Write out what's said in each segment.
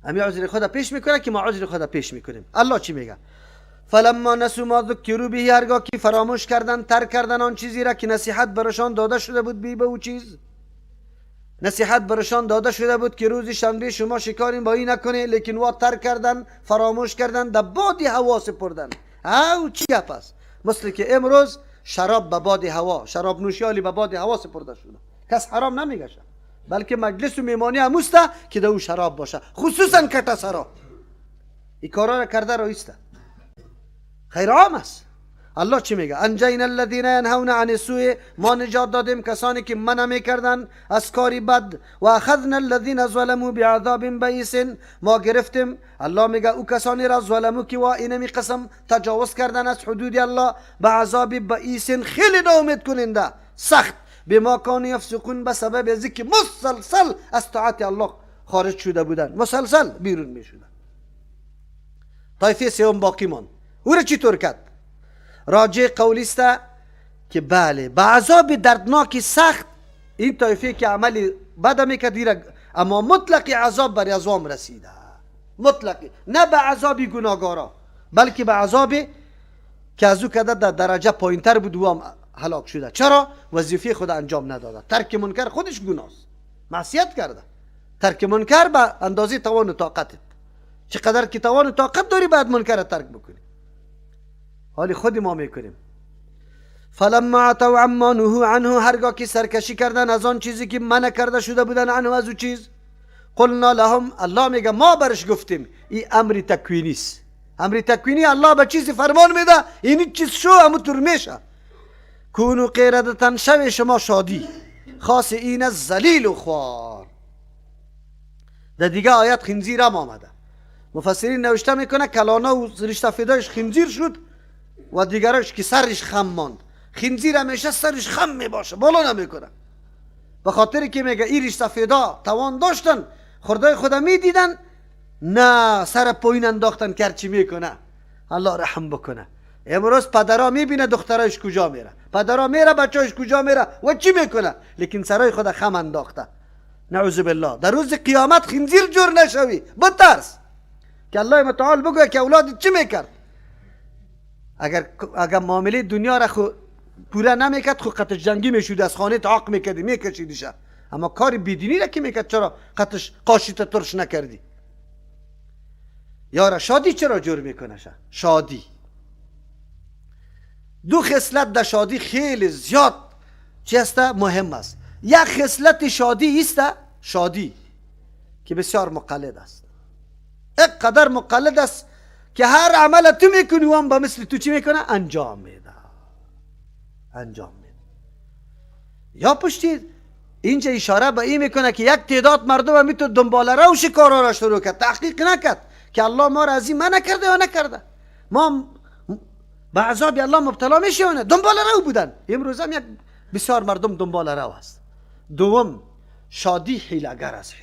همین عذر خدا پیش میکنه که ما عذر خدا پیش میکنیم. الله چی میگه؟ فلما نسوا ما ذکروا به، هرگاه که فراموش کردن، ترک کردن آن چیزی را که نصیحت برشان داده شده بود به او چیز. نصیحت برشان داده شده بود که روز شنبه شما شکاری با این نکنه، لیکن وا ترک کردن، فراموش کردن، در باد هوا سپردن. او چی گپ است؟ مثل که امروز شراب به باد هوا، شراب نوشیالی به باد هوا سپرده شده. کس حرام نمیگه، بلکه مجلس و میمانی هم اوسته که در او شراب باشه، خصوصا کتا سرا این کارا را کرده رایسته، خیر عام است. الله چی میگه؟ انجینا الذین ینهون عن السوء، ما نجات دادیم کسانی که منع میکردن از کاری بد، و اخذنا الذین ظلموا بعذاب بئیس، ما گرفتیم، الله میگه، او کسانی را ظلمو که وا اینمی قسم تجاوز کردن از حدود الله، به عذاب بئیس خیلی ناامید کننده، سخت، بما کانوا یفسقون، به سبب از اینکه مسلسل از طاعت الله خارج شده بودن، مسلسل بیرون میشدن. طایفه سوم باقی ماند. او را چطور کرد؟ راجع قولیست که بله به عذاب دردناک سخت، این طایفه که عملی بد میکرد، اما مطلق عذاب بر ازوام رسیده، مطلق، نه به عذاب گناهگارا، بلکه به عذاب که از او کده در درجه پایینتر بود و هم هلاک شده. چرا؟ وظیفه خود انجام نداده، ترک منکر خودش گناست، معصیت کرده. ترک منکر به اندازه توان و طاقتت، چقدر که توان و طاقت داری بعد منکر ترک بکنی. حالی خود ما میکنیم. فلما عتوا عما نهوا عنه، هرگاه که سرکشی کردن از آن چیزی که منع کرده شده بودن، عنه از او چیز، قلنا لهم، الله میگه ما برش گفتیم، این امر تکوینی است. امر تکوینی، الله به چیزی فرمان میده این چیز شو، همون طور میشه. کونو قردتن، شو شما شادی، خاص این از ذلیل و خوار. در دیگه آیت خنزیر هم آمده، مفسرین نوشته میکنه کلانه و رشته فدایش خنزیر شد و دیگرش که سرش خم ماند. خنزیر همیشه سرش خم میباشه، بالا نمیکنه، به خاطر که میگه این رشته فدا توان داشتن، خردای خدا میدیدن، نه سر پایین انداختن که هرچی میکنه. الله رحم بکنه. امروز پدرها میبینه دخترایش کجا میره، پدرها میره بچه‌اش کجا میره و چی میکنه، لیکن سرای خدا خم انداخته. نعوذ بالله. در روز قیامت خنزیر جور نشوی، بترس که الله متعال بگه که اولادت چی میکرد. اگر معامله دنیا را خو پورا نمیکرد، خو قطش جنگی میشود، از خانه تعاق میکردی، میکشیدیش. اما کار بیدینی را که میکرد، چرا قطش قاشیت ترش نکردی؟ یارا شادی چرا جور میکنه؟ شادی، دو خصلت در شادی خیلی زیاد چی است مهم است. یک خصلت شادی است، شادی که بسیار مقلد است، اینقدر مقلد است که هر عمل تو میکنی و هم با مثل تو چی میکنه؟ انجام میده، انجام میده. یا پشتی اینجا اشاره به این میکنه که یک تعداد مردم هم میتونه دنبال روش کارا را شروع کرد، تحقیق نکرد که الله ما را از این منع کرده یا نکرده، ما به عذاب الله مبتلا میشه یا نه. دنبال رو بودن. امروز هم یک بسیار مردم دنبال رو است. دوم، شادی حیله‌گر است.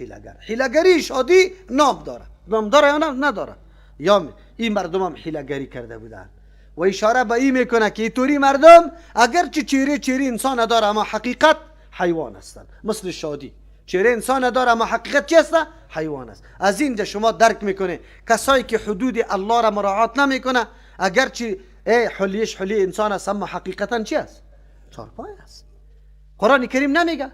حیله‌گری شادی نام داره، نام داره یا نداره؟ یا این مردم هم حیله‌گری کرده بودن و اشاره به این میکنه که اینطوری مردم اگرچه چهره انسان نداره اما حقیقت حیوان هستند. مثل شادی، چهره انسان نداره اما حقیقت چی است؟ حیوان است. از اینجا شما درک میکنه کسایی که حدود الله را مراعات نمیکنه، اگرچه حلیش حلی انسان است اما حقیقتا چی است؟ چارپای است. قرآن کریم نمیگه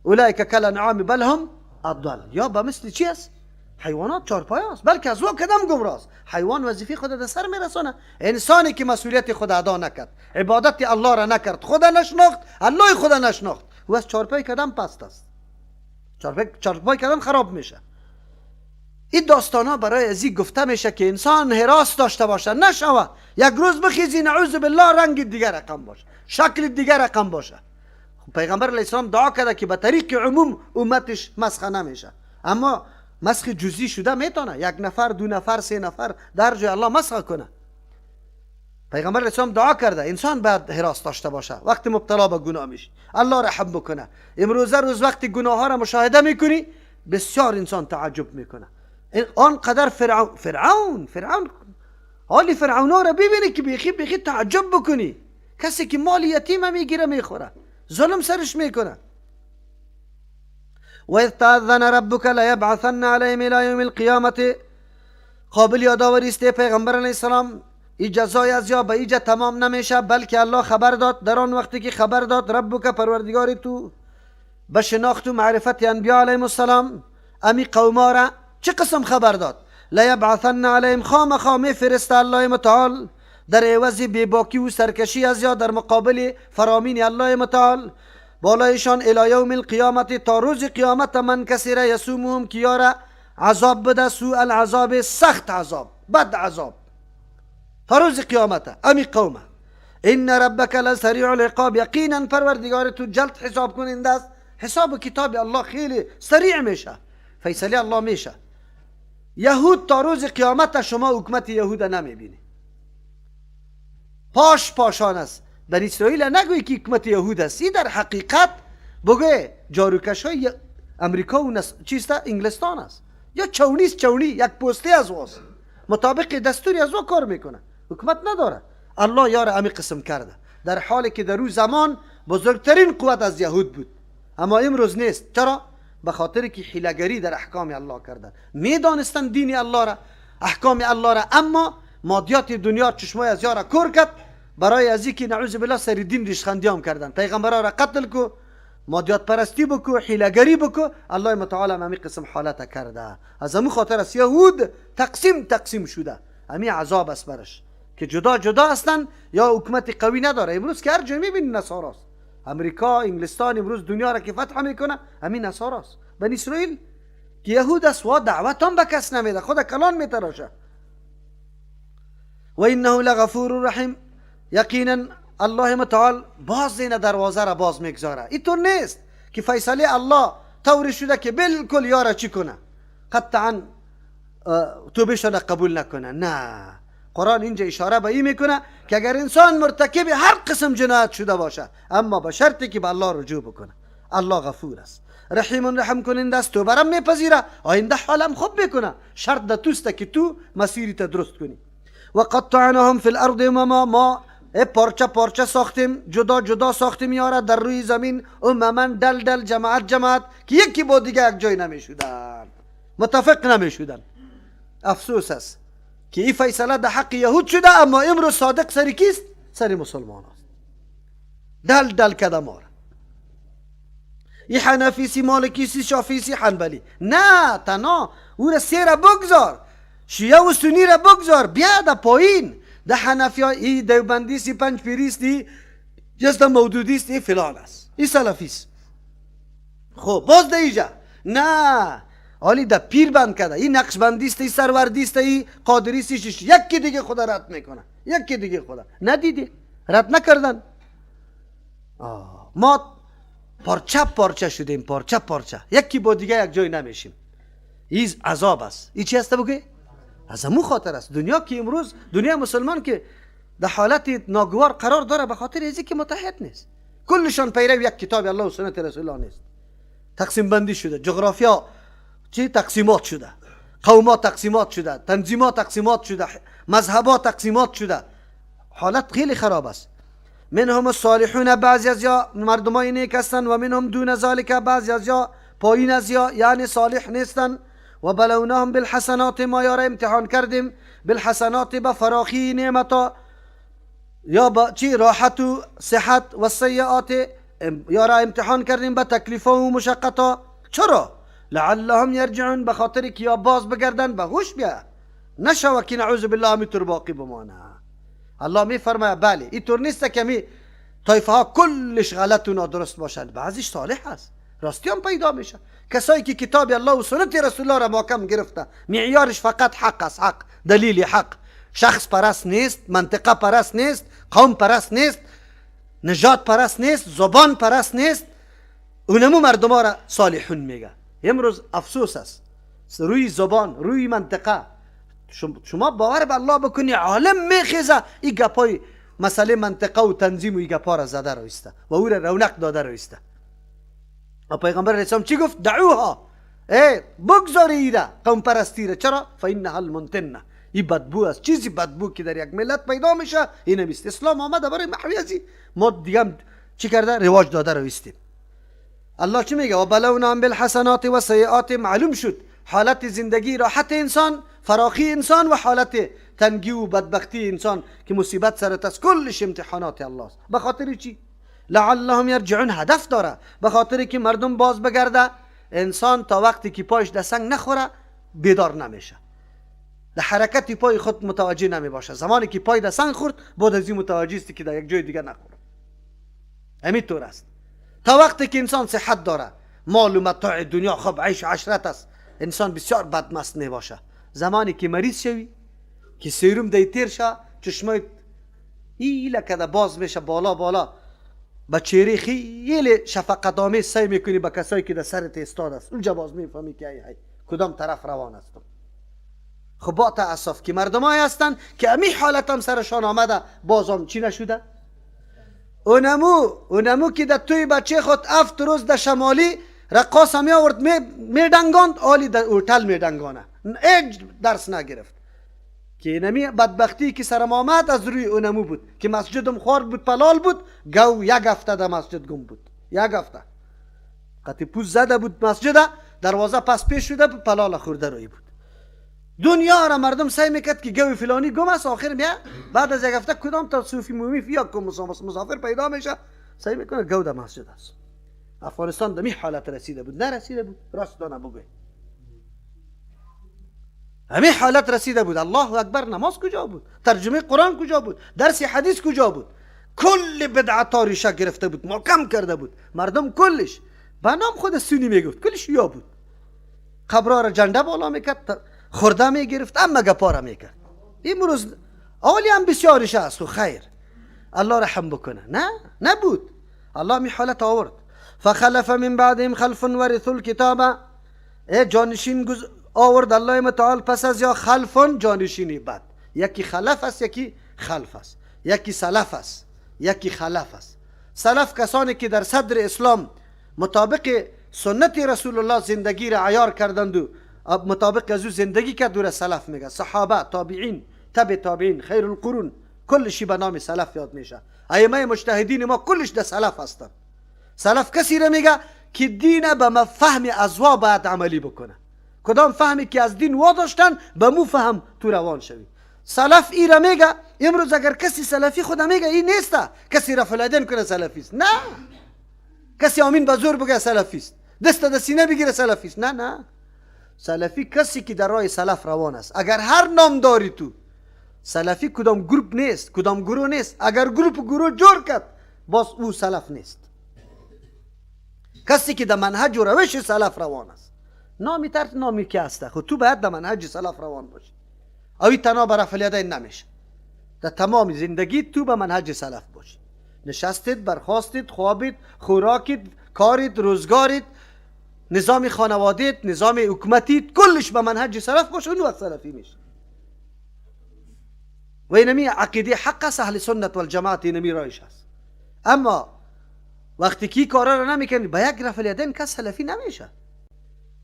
اولئک کالانعام بل هم اضل، یا به مثل چی است؟ حیوانات چارپای است، بلکه از او کدام گمراه است. حیوان وظیفه خود در سر میرسونه. انسانی که مسئولیت خود ادا نکرد، عبادت الله را نکرد، خود نشناخت، الله خود نشناخت، و از چارپای کدام پست است، چارپای کدام خراب میشه. این داستان ها برای ازی گفته میشه که انسان حراس داشته باشه، نشوه یک روز بخیزی نعوذ بالله رنگ دیگر رقم باشه، شکل دیگر رقم باشه. پیغمبر علیه السلام دعا کرده که به طریق عموم امتش مسخ نمیشه، اما مسخ جزئی شده میتونه، یک نفر، دو نفر، سه نفر در جای الله مسخ کنه. پیغمبر علیه السلام دعا کرده انسان باید حراس داشته باشه وقتی مبتلا به گناه میشه، الله رحم بکنه. امروز وقتی گناه ها را مشاهده میکنی بسیار انسان تعجب میکنه. آنقدر فرعون حالی فرعون ها را ببینی که بیخی تعجب بکنی. کسی که مال یتیم میگیره میخوره، ظلم سرش میکنه. و اذ تأذن ربک لیبعثن علیهم الی یوم القیامة. قابل یادآوری است پیغمبر علیه السلام این جزای از یا به اینجا تمام نمیشه، بلکه الله خبر داد در آن وقتی که خبر داد ربک پروردگار تو به شناخت و معرفت انبیا علیهم السلام امی قوما را چه قسم خبر داد؟ لیبعثن علیهم، خامخا میفرسته الله متعال در عوض بیباکی و سرکشی از یا در مقابل فرامین الله متعال بالایشان الی یوم القیامت، تا روز قیامت من کسی را یسومهم که یارا عذاب بده، سوء العذاب، سخت عذاب، بد عذاب تا روز قیامت امی قومه. ان ربک لسریع العقاب، یقینا پروردگار تو جلد حساب کننده است. حساب کتاب الله خیلی سریع میشه، فیصله الله میشه. یهود تا روز قیامت شما حکمت یهود نمیبینی، پاشان است. بنی اسرائیل نگوی که حکمت یهود است، این در حقیقت بگه جاروکش های امریکا و چیسته انگلستان است، یا چونی یک پستی از واست، مطابق دستوری از او کار میکنه، حکمت نداره. الله یار امی قسم کرده، در حالی که در اون زمان بزرگترین قوت از یهود بود، اما امروز نیست. چرا؟ به خاطر که حیله‌گری در احکام الله کردن، میدانستن دین الله را، احکام الله را، اما مادیات دنیا چشمای از یارا کور کرد، برای از اینکه نعوذ بالله سر دین ریشخندیام کردن، پیغمبرا را قتل کو، مادیات پرستی بکو، حیله‌گری بکو. الله متعال امی قسم حالت کرده. از همون خاطر است یهود تقسیم شده، امی عذاب است برش که جدا هستن یا حکومت قوی نداره. امروز که هر جای میبینی نصاراست، امریکا، انگلستان امروز دنیا را که فتح میکنه همین نصاراست. بنی اسرائیل که یهود است و دعوت هم به کس نمیده، خود کلان میتراشه. و انه لغفور رحیم، یقینا الله متعال باز این دروازه را باز میگذاره. اینطور نیست که فیصله الله طوری شده که بالکل یارا چی کنه، قطعا توبه شده قبول نکنه. نه، قرآن اینجا اشاره به این میکنه که اگر انسان مرتکب هر قسم جنایت شده باشه، اما به شرطی که به الله رجوع بکنه، الله غفور است، رحیم رحم کننده است، توبه را میپذیره، آینده حالم خوب میکنه. شرط در توسته که تو مسیری تا درست کنی. و قطعناهم فی الارض امما، ما پارچه ساختیم، جدا ساختیم یارا در روی زمین، امما دل جماعت که یکی با دیگه یک جای نمیشودن، متفق نمیشودن. افسوس است که این فیصله در حق یهود شده، اما امروز صادق سری کیست؟ سری مسلمان است. دل کدمار، این حنفیسی، مالکیسی، شافیسی، حنبلی، نه تنها او را سه را بگذار، شیعه و سنی را بگذار، بیا در پایین ده حنفی ها، ای دیوبندیستی، پنج پیریستی، جست مودودیستی، ای فلان است، ای سلفیست. خب باز ده ایجا نه، حالی ده پیر بند کرده، ای نقشبندیستی، ای سروردیستی، ای قادریستی، یکی دیگه خدا رد میکنه، یکی دیگه خدا ندیدی، رد نکردن. ما پارچه شدیم، پارچه یکی با دیگه یک جای نمیشیم. این عذاب است. این چی هست بگه؟ از همون خاطر است دنیا که امروز، دنیا مسلمان که در حالت ناگوار قرار داره، به خاطر ازی که متحد نیست، کلشان پیرو یک کتاب الله و سنت رسول الله نیست. تقسیم بندی شده، جغرافیا چی تقسیمات شده، قومات تقسیمات شده، تنظیمات تقسیمات شده، مذهبات تقسیمات شده، حالت خیلی خراب است. منهم الصالحون، بعضی از یا مردمای نیک هستند، و منهم دون ذالک، بعضی از یا پایین از یا یعنی صالح نیستند. و بلوناهم بالحسنات، ما یارا امتحان کردیم، بالحسنات با فراخی نعمتا، یا با چی راحت و صحت، و سیئات یارا امتحان کردیم با تکلیف و مشقتا. چرا؟ لعلهم یرجعون، به خاطر که یا باز بگردن، به هوش بیا، نشوه که نعوذ بالله میتور باقی بمانه. الله میفرماید بله، اینطور نیست که می طایفه ها کلش غلط و نادرست باشند، بعضیش صالح است، راستی هم پیدا میشه. کسایی که کتاب الله و سنت رسول الله را محکم گرفته، معیارش فقط حق است، حق، دلیل حق، شخص پرست نیست، منطقه پرست نیست، قوم پرست نیست، نجات پرست نیست، زبان پرست نیست، اونمو مردم ها را صالحون میگه. امروز افسوس است، روی زبان، روی منطقه شما باور به الله بکنی، عالم میخیزه این گپای مسئله منطقه و تنظیم و این گپا را زده رویسته و او را رونق داده رویسته. و پیغمبر علیه السلام چی گفت؟ دعوها، بگذاری ایره، قوم پرستی را. چرا؟ فانها المنتنه، این بدبو است. چیزی بدبو که در یک ملت پیدا میشه این نیست. اسلام آمده برای محوی ازی، ما دیگه چی کرده؟ رواج داده رویستیم. الله چی میگه؟ و بلوناهم بالحسنات و سیئات. معلوم شد حالت زندگی راحت انسان، فراخی انسان و حالت تنگی و بدبختی انسان که مصیبت سرت است، کلش امتحانات الله است. به خاطر چی؟ لعلهم یرجعون. هدف داره، به خاطر که مردم باز بگرده. انسان تا وقتی که پایش در سنگ نخوره بیدار نمیشه، در حرکت پای خود متوجه نمی باشه. زمانی که پای در سنگ خورد بعد از این متوجه است که در یک جای دیگه نخوره. همین طور است. تا وقتی که انسان صحت داره، مال و متاع دنیا خوب عیش و عشرت است، انسان بسیار بدمست می باشه. زمانی که مریض شوی که سیروم دی تیر شه، چشمای ایله کده باز میشه بالا بالا، با چهره خیلی شفقت آمیز سعی میکنی با کسایی که در سرت استاد است، اونجا باز میفهمی که ای کدام طرف روان هستم. خب با تأسف که مردمایی هستن که امی حالت هم سرشان آمده بازم چی نشده. اونمو که در توی بچه خود 7 روز در شمالی رقاص همی آورد میدنگاند، آلی در اوتل میدنگانه، هیچ درس نگرفت. که اینمی بدبختی که سرم آمد از روی اونمو بود که مسجدم خورد بود، پلال بود، گو یک هفته در مسجد گم بود. یک هفته قطی پوز زده بود مسجد، دروازه پس پیش شده بود، پلال خورده روی بود. دنیا را مردم سعی میکرد که گوی فلانی گم است، آخر میاد بعد از یک هفته کدام تا صوفی مومی یا کم مسافر پیدا میشه، سعی میکنه گو در مسجد است. افغانستان در می حالت رسیده بود، نرسیده بود؟ راست دانه بگوی همین حالت رسیده بود. الله اکبر نماز کجا بود؟ ترجمه قرآن کجا بود؟ درس حدیث کجا بود؟ کل بدعتا ریشه گرفته بود، محکم کرده بود. مردم کلش به نام خود سنی میگفت، کلش یا بود. قبرها را جنده بالا میکرد، خورده میگرفت، اما گپا میکرد. امروز اولی هم بسیار ریشه است و خیر، الله رحم بکنه. نه نبود. الله می حالت آورد. فخلف من بعدهم خلف ورثوا الكتاب. جانشین آورد الله متعال پس از یا خلفون، جانشینی بد. یکی خلف است، یکی خلف است، یکی سلف است، یکی خلف است. سلف کسانی که در صدر اسلام مطابق سنت رسول الله زندگی را عیار کردند و مطابق از او زندگی کرد، را سلف میگه. صحابه، تابعین، تبع تابعین، خیر القرون، کلشی به نام سلف یاد میشه. ائمه مجتهدین ما کلش در سلف هستند. سلف کسی را میگه که دین به مفهوم ازوا باید عملی بکنه. کدام فهمی که از دین واداشتن به مو فهم تو روان شوی. سلف ای را میگه. امروز اگر کسی سلفی خدا میگه این نیسته، کسی رفع الیدین کنه سلفیست. نه کسی آمین به زور بگه سلفیست، دست در سینه بگیره سلفیست. نه سلفی کسی که در راه سلف روان است. اگر هر نام داری تو، سلفی کدام گروپ نیست، کدام گروه نیست. اگر گروپ و گروه جور کرد باز او سلف نیست. کسی که در منهج و روش سلف روان است. نامی ترت نامی که هسته، خود تو باید در منهج سلف روان باشی. اوی تنها بر رفع الیدین نمیشه. در تمام زندگی تو به منهج سلف باشی. نشستید، برخواستید، خوابید، خوراکید، کارید، روزگارید، نظام خانوادید، نظام حکومتید، کلش به منهج سلف باشه، اون وقت سلفی میشه. و اینمی عقیده حق است، اهل سنت والجماعت اینمی رایش است. اما وقتی که کارا را نمیکنی به یک رفع الیدین، کس سلفی نمیشه.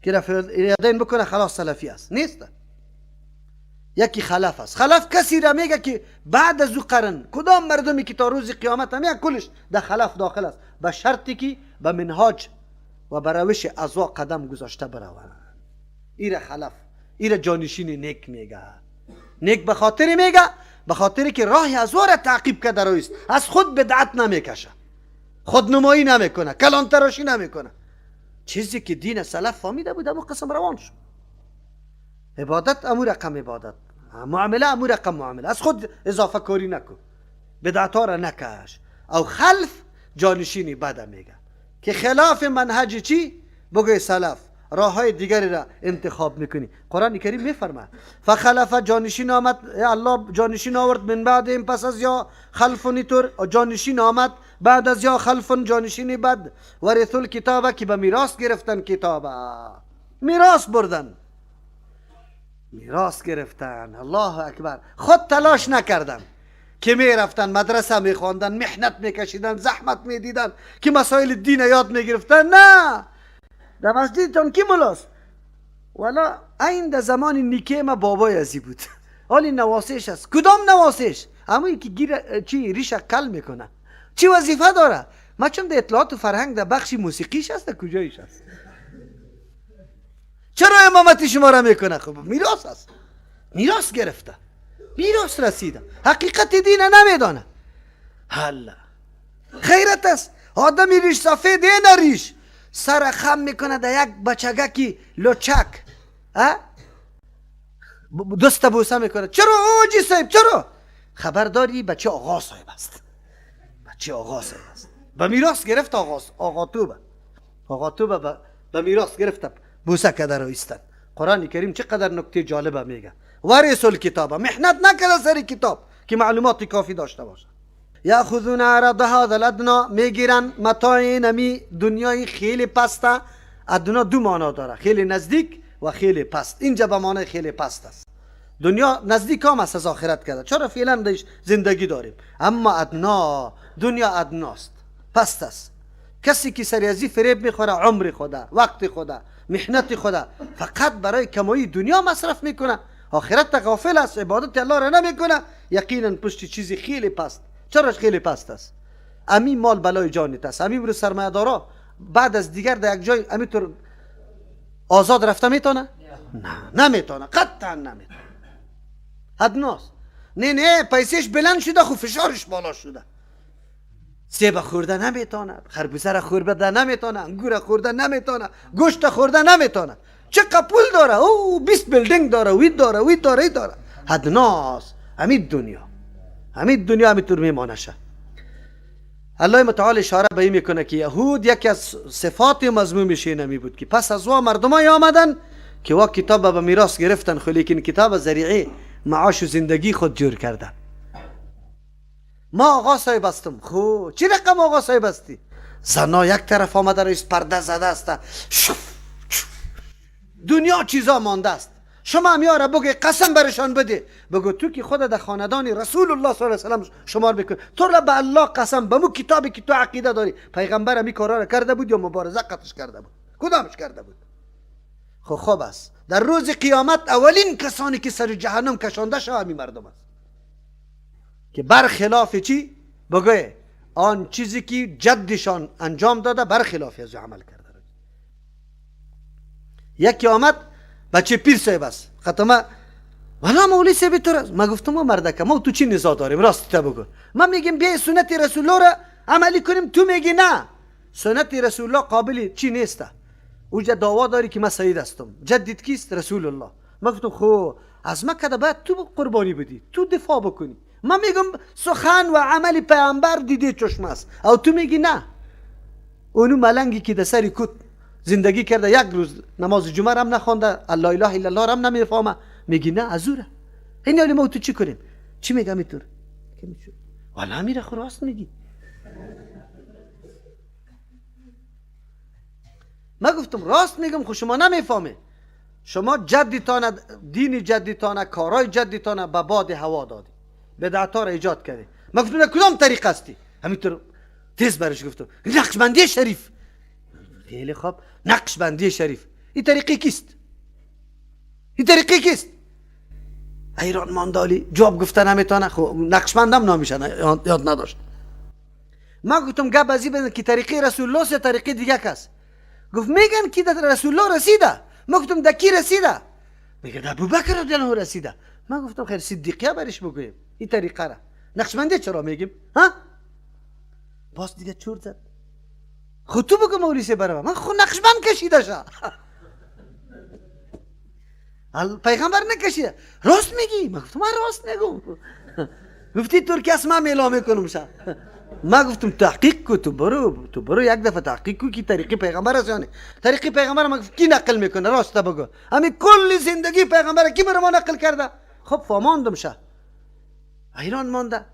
که رفع الیدین بکنه خلاص سلفی است، نیست. یکی خلف است. خلف کسی را میگه که بعد از او قرن کدام مردمی که تا روز قیامت هم کلش در خلف داخل است، به شرطی که به منهاج و به روش ازوا قدم گذاشته بروند. ایره خلف، ایره جانشین نیک میگه. نیک به خاطر میگه، به خاطری که راه ازوا را تعقیب کرده رویست، از خود بدعت نمیکشه، خودنمایی نمیکنه، کلان تراشی نمیکنه. چیزی که دین سلف فهمیده بود امو قسم روان شد. عبادت امو رقم عبادت، معامله امو رقم معامله. از خود اضافه کاری نکن، بدعت ها را نکش. او خلف جانشینی بده میگه که خلاف منهج چی؟ بگوی سلف، راه های دیگری را انتخاب میکنی. قرآن کریم میفرمه فخلف، جانشین آمد، الله جانشین آورد من بعد این پس از یا خلفونی طور، جانشین آمد بعد از یا خلفون، جانشینی بد. ورثوا الکتابه، که به میراث گرفتن کتابه، میراث بردن، میراث گرفتن. الله اکبر. خود تلاش نکردن که میرفتن مدرسه میخواندن، محنت میکشیدن، زحمت میدیدن که مسائل دین یاد میگرفتن. نه، در مسجدتان کی ملاست؟ والا این در زمان نیکه ما بابای ازی بود. حالی نواسش است. کدام نواسش؟ همونی که چی ریش کل میکنه. چی وظیفه داره؟ ما چون در اطلاعات و فرهنگ در بخشی موسیقیش هست در کجایش هست؟ چرا امامتی شما را میکنه؟ خب میراث هست، میراث گرفته، میراث رسیده، حقیقت دین نمیدانه. حالا خیرت است آدمی ریش سفید نریش سر خم میکنه در یک بچگکی لچک دست بوسه میکنه. چرا آجی صاحب چرا؟ خبرداری بچه آقا صاحب است، بچه آقا صاحب است. به میراث گرفت آقا توبه به میراث گرفت بوسه کده رو ایستن. قرآن کریم چقدر نکته جالبه میگه. ورث الکتاب، محنت نکرده سر کتاب که معلومات کافی داشته باشه. یاخذون عرض هذا الادنا، میگیرن متاع نمی دنیای خیلی پسته. ادنا دو معنا داره، خیلی نزدیک و خیلی پست. اینجا به معنای خیلی پست است. دنیا نزدیک هم است از آخرت کرده، چرا فعلا درش زندگی داریم. اما ادنا، دنیا ادناست، پست است. کسی که سریازی فریب میخوره عمر خدا، وقت خدا، محنت خدا فقط برای کمایی دنیا مصرف میکنه، آخرت غافل است، عبادت الله را نمیکنه، یقینا پشت چیزی خیلی پست. چرا خیلی پست است؟ امی مال بلای جانت است. امی برو سرمایه دارا بعد از دیگر در یک جای امی طور آزاد رفته میتونه؟ نه نمیتونه، قطعا نمیتونه. ادناست. نه پیسش بلند شده خو فشارش بالا شده، سیب خورده نمیتونه، خربوزه را خورده نمیتونه، انگور خورده نمیتونه، گوشت خورده نمیتونه. چه پول داره او 20 بیلدینگ داره، وی داره. ادناست. همین دنیا همینطور میمانه شه. الله متعال اشاره به این میکنه که یهود یکی از صفات مذمومش نمی بود که پس از وا مردمای آمدن که وا کتاب به میراث گرفتن، خو لیکن کتاب ذریعه معاش و زندگی خود جور کردن. ما آقا صاحب هستم. خو چی رقم آقا صاحب هستی؟ زنا یک طرف آمده رئیس پرده زده است، دنیا چیزا مانده است. شما میاره بگه قسم برشان بده، بگو تو که خود در خاندان رسول الله صلی الله علیه و سلم شمار میکنی، تو را به الله قسم به مو کتابی که تو عقیده داری پیغمبر می کارا را کرده بود یا مبارزه قطعش کرده بود؟ کدامش کرده بود؟ خوب است در روز قیامت اولین کسانی که سر جهنم کشانده شو همین مردم است که برخلاف چی؟ بگه آن چیزی که جدشان انجام داده برخلاف از عمل کرده. یکی آمد بچه پیر صاحب است، ختمه والا مولی صاحب تو است. ما گفتم ما مردکه ما تو چی نزا داریم؟ راست تا بگو. ما میگیم بیا سنت رسول الله را عملی کنیم، تو میگی نه سنت رسول الله قابل چی نیسته. اوجا دعوا داری که من سید هستم، جدید کیست؟ رسول الله. ما گفتم خو از ما کده باید تو قربانی بدی، تو دفاع بکنی. ما میگم سخن و عمل پیامبر دیده چشم است، او تو میگی نه. اونو ملنگی که در سری کت زندگی کرده یک روز نماز جمعه هم نخوانده، الله اله الا الله هم نمیفهمه، میگی نه ازوره. این حالی ما تو چی کنیم؟ چی میگم اینطور؟ والا میره خراست میگی. ما گفتم راست میگم، خو شما نمیفهمه. شما جدیتانه دین جدیتانه کارای جدیتانه به باد هوا دادی، بدعتا را ایجاد کردی. ما گفتم کدام طریق هستی؟ همینطور تیز برش گفتم نقشبندی شریف. خیلی خوب، نقشبندی شریف این طریقی کیست؟ این طریقی کیست؟ ایران ماندالی جواب گفتن نمیتونه. خب نقشبندم نامیشن یاد نداشت. ما گفتم گپ ازی بدن که طریقی رسول الله یا طریقی دیگه کس. گفت میگن که در رسول الله رسیده. ما گفتم در کی رسیده؟ میگه در ابوبکر رضی الله عنه رسیده. ما گفتم خیر صدیقیه برش بگویم این طریقه را. نقشبندی چرا میگیم؟ ها؟ باز دیگه چور زد. خود تو بگو مولیسه برای من خود نقشبند کشیده شا. پیغمبر نکشیده. راست میگی؟ من گفتم من راست نگم. گفتی ترکی اسما میلا میکنم شا. ما گفتم تحقیق کو، تو برو یک دفعه تحقیق کو که طریقی پیغمبر است یا نه. طریقی پیغمبر ما کی نقل میکنه؟ راست بگو. همین کل زندگی پیغمبر کی برای ما نقل کرده؟ خب فهماندم شا. ایران مانده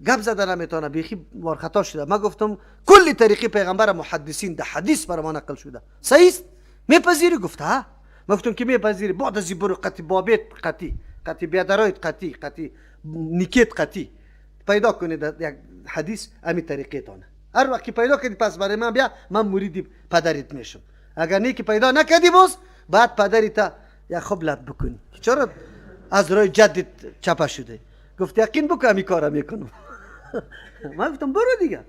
گپ زدن نمیتونه، بیخی وارخطا شده. ما گفتم کلی طریقی پیغمبر محدثین ده حدیث برای ما نقل شده، صحیح است؟ میپذیری؟ گفت ها. ما گفتم که میپذیری، بعد از برو قطی بابت قطی بیادرایت قطی نیکیت قطی پیدا کنید یک حدیث امی طریقه تانه. هر وقت پیدا کردی پس برای من بیا، من مرید پدرت میشم. اگر نیکی پیدا نکردی باز بعد پدریت یا خبلت بکنی چرا از راه جدت چپه شده. گفت یقین بکن همی کارم میکنم. من گفتم برو دیگه.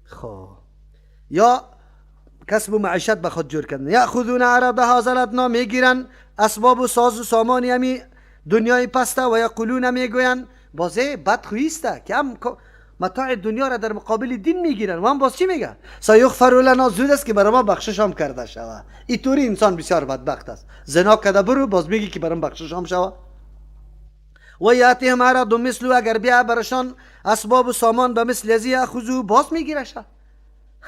خب یا کسب و معیشت به خود جور کردن. یأخذون عرض هذا الادنی، میگیرن اسباب و ساز و سامانی همی دنیای پسته و یقولون، میگوین بازه بدخویی است که هم متاع دنیا را در مقابل دین میگیرن. و هم باز چی میگه؟ سیغفر لنا، زود است که برای ما بخشش هم کرده شود. اینطوری انسان بسیار بدبخت است. زنا کرده برو، باز میگی که برام بخشش هم شود. و یاتهم عرض مثل، اگر بیا برشان اسباب و سامان به مثل ازی اخذو، باز میگیرش.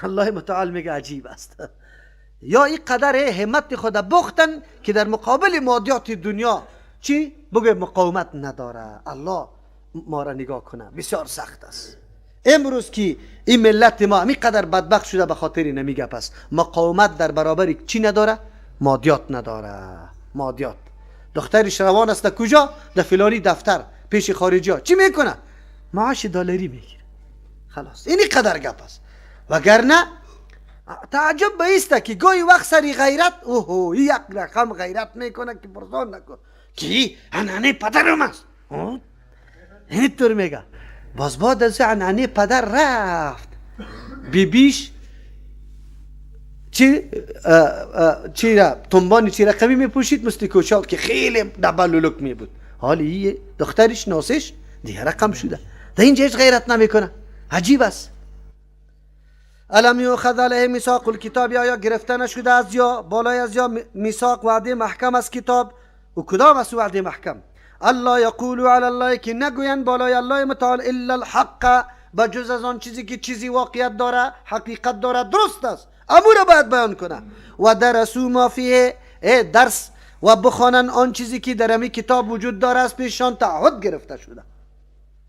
الله متعال میگه عجیب است. یا این قدر همت خود بختن که در مقابل مادیات دنیا چی بگه مقاومت نداره. الله ما را نگاه کنه، بسیار سخت است. امروز که این ملت ما می قدر بدبخت شده به خاطر نمیگه، پس مقاومت در برابر چی نداره؟ مادیات نداره. مادیات. دخترش روان است کجا؟ در فلانی دفتر پیش خارجی ها چی میکنه؟ معاش دلاری میگیره. خلاص اینی قدر گپ است. وگرنه تعجب به ایسته که گاهی وقت سری غیرت اوهو یک رقم غیرت میکنه که برزان نکن که انانه پدرم است. اینطور میگه. باز بعد از انانه پدر رفت بیبیش چی را تنبانی چی رقمی میپوشید مثل کوچا که خیلی دبلولک می بود. حالی دخترش ناسش دیگه رقم شده. در اینجا هیچ غیرت نمیکنه. عجیب است. الم یؤخذ علیه میثاق الکتاب، یا گرفته نشده از یا بالای از یا میثاق وعده محکم از کتاب. و کدام است وعده محکم؟ الله یقول علی الله، که نگویند بالای الله متعال الا الحق، بجز از آن چیزی که چیزی واقعیت داره، حقیقت داره، درست است، امور باید بیان کنه. و درسوا ما فیه، درس و بخوانن آن چیزی که در امی کتاب وجود داره از پیشان تعهد گرفته شده.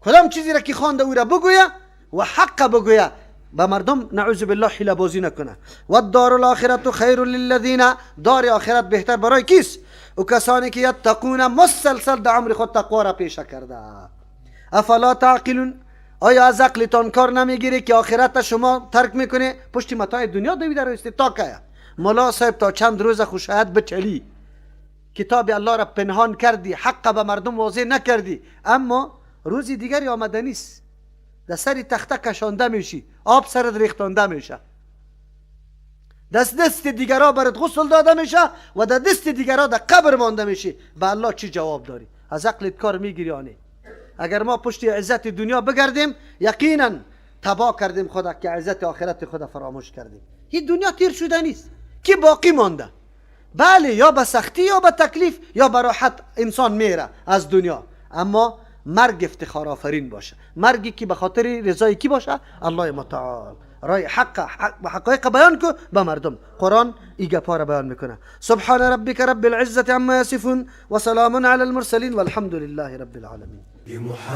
کدام چیزی را که خوانده او را بگویه و حق بگویه، به مردم نعوذ بالله حیله بازی نکنه. و الدار الاخرة خیر للذین، دار آخرت بهتر برای کیست؟ و کسانی که یتقون، مسلسل در عمر خود تقوا را پیشه کرده. افلا تعقلون، آیا از عقلتان کار نمیگیره که آخرت شما ترک میکنه پشت متاع دنیا دویده راستی؟ تا که ملا صاحب تا چند روز خوشایت بچلی، کتاب الله را پنهان کردی، حق به مردم واضح نکردی، اما روزی دیگری آمده نیست، در سری تخته کشانده میشی، آب سرت ریختانده میشه، دست دیگرها برات غسل داده میشه و در دست دیگرها در قبر مانده میشی. به الله چی جواب داری؟ از عقلت کار میگیری آنی؟ اگر ما پشت عزت دنیا بگردیم یقینا تباه کردیم خدا، که عزت آخرت خدا فراموش کردیم. این دنیا تیر شده نیست که باقی مانده. بله، یا به سختی یا به تکلیف یا به راحت انسان میره از دنیا، اما مرگ افتخار آفرین باشه، مرگی که به خاطر رضای کی باشه؟ الله متعال. رای حقایق بیان کو به مردم. قرآن این گپا را بیان میکنه. سبحان ربک رب العزة عما یصفون و سلام علی المرسلین والحمد لله رب العالمین.